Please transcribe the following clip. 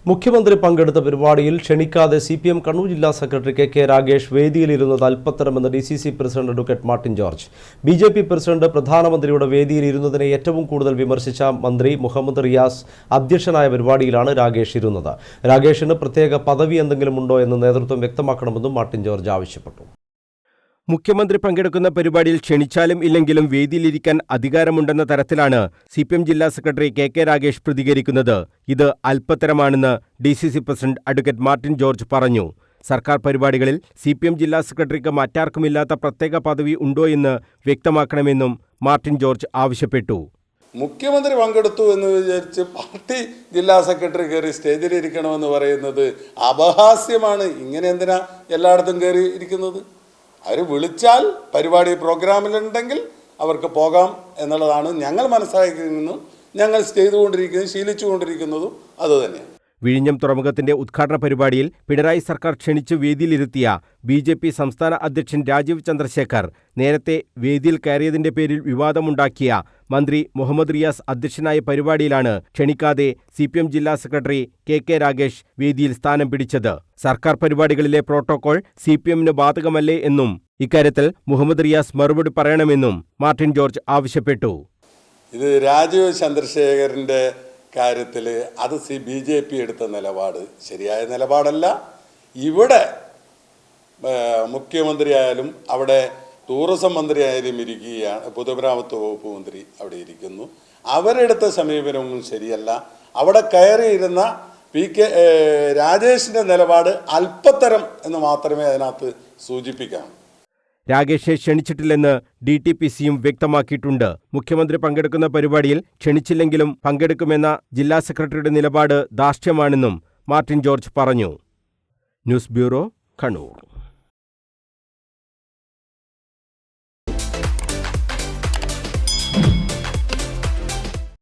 മുഖ്യമന്ത്രി പങ്കെടുത്ത പരിപാടിയിൽ ക്ഷണിക്കാതെ CPM കണ്ണൂർ ജില്ലാ സെക്രട്ടറി കെ രാഗേഷ് വേദിയിലിരുന്നത് അല്പത്തരമെന്ന് DCC president advocate Martin George. BJP president പ്രധാനമന്ത്രിയുടെ വേദിയിലിരുന്നതിനെ ഏറ്റവും കൂടുതൽ വിമർശിച്ച മന്ത്രി മുഹമ്മദ് റിയാസ് അധ്യക്ഷനായ പരിപാടിയിലാണ് രാഗേഷ് ഇരുന്നത്. രാഗേഷിന് പ്രത്യേക പദവി എന്തെങ്കിലും ഉണ്ടോ എന്ന് നേതൃത്വം വ്യക്തമാക്കണമെന്നും മാർട്ടിൻ ജോർജ് ആവശ്യപ്പെട്ടു. മുഖ്യമന്ത്രി പങ്കെടുക്കുന്ന പരിപാടിയിൽ ക്ഷണിച്ചാലും ഇല്ലെങ്കിലും വേദിയിലിരിക്കാൻ അധികാരമുണ്ടെന്ന തരത്തിലാണ് CPM ജില്ലാ സെക്രട്ടറി കെ രാഗേഷ് പ്രതികരിക്കുന്നത്. ഇത് അല്പത്തരമാണെന്ന് DCC president advocate Martin George പറഞ്ഞു. സർക്കാർ പരിപാടികളിൽ CPM ജില്ലാ സെക്രട്ടറിക്ക് മറ്റാർക്കുമില്ലാത്ത പ്രത്യേക പദവി ഉണ്ടോ എന്ന് വ്യക്തമാക്കണമെന്നും മാർട്ടിൻ ജോർജ് ആവശ്യപ്പെട്ടു. മുഖ്യമന്ത്രി പങ്കെടുത്തു എന്ന് വിചാരിച്ച് പാർട്ടി ജില്ലാ സെക്രട്ടറി കയറി സ്റ്റേജിലിരിക്കണമെന്ന് പറയുന്നത് അപഹാസ്യമാണ്. ഇങ്ങനെ എന്തിനാ എല്ലായിടത്തും കയറി ഇരിക്കുന്നത്? അവർ വിളിച്ചാൽ പരിപാടി പ്രോഗ്രാമിലുണ്ടെങ്കിൽ അവർക്ക് പോകാം എന്നുള്ളതാണ് ഞങ്ങൾ മനസ്സിലാക്കുന്നതും ഞങ്ങൾ ചെയ്തുകൊണ്ടിരിക്കുന്നതും ശീലിച്ചുകൊണ്ടിരിക്കുന്നതും അതുതന്നെയാണ്. വിഴിഞ്ഞം തുറമുഖത്തിന്റെ ഉദ്ഘാടന പരിപാടിയിൽ പിണറായി സർക്കാർ ക്ഷണിച്ചു വേദിയിലിരുത്തിയ BJP സംസ്ഥാന അധ്യക്ഷൻ രാജീവ് ചന്ദ്രശേഖർ നേരത്തെ വേദിയിൽ കയറിയതിന്റെ പേരിൽ വിവാദമുണ്ടാക്കിയ മന്ത്രി മുഹമ്മദ് റിയാസ് അധ്യക്ഷനായ പരിപാടിയിലാണ് ക്ഷണിക്കാതെ CPM ജില്ലാ സെക്രട്ടറി കെ രാഗേഷ് വേദിയിൽ സ്ഥാനം പിടിച്ചത്. സർക്കാർ പരിപാടികളിലെ പ്രോട്ടോകോൾ CPMന് ബാധകമല്ലേ എന്നും ഇക്കാര്യത്തിൽ മുഹമ്മദ് റിയാസ് മറുപടി പറയണമെന്നും മാർട്ടിൻ ജോർജ് ആവശ്യപ്പെട്ടു. ഇത് രാജീവ് ചന്ദ്രശേഖരന്റെ കാര്യത്തിൽ അത് BJP എടുത്ത നിലപാട് ശരിയായ നിലപാടല്ല. ഇവിടെ മുഖ്യമന്ത്രിയായാലും അവിടെ ടൂറിസം മന്ത്രിയായാലും ഇരിക്കുകയാണ്, പൊതുമരാമത്ത് വകുപ്പ് മന്ത്രി അവിടെ ഇരിക്കുന്നു. അവരെടുത്ത സമീപനവും ശരിയല്ല. അവിടെ കയറിയിരുന്ന രാജേഷിൻ്റെ നിലപാട് അല്പത്തരം എന്ന് മാത്രമേ അതിനകത്ത് സൂചിപ്പിക്കാം. രാഗേഷിനെ ക്ഷണിച്ചിട്ടില്ലെന്ന് DTPCയും വ്യക്തമാക്കിയിട്ടുണ്ട്. മുഖ്യമന്ത്രി പങ്കെടുക്കുന്ന പരിപാടിയിൽ ക്ഷണിച്ചില്ലെങ്കിലും പങ്കെടുക്കുമെന്ന ജില്ലാ സെക്രട്ടറിയുടെ നിലപാട് ധാർഷ്ട്യമാണെന്നും മാർട്ടിൻ ജോർജ് പറഞ്ഞു. News bureau, Kannur.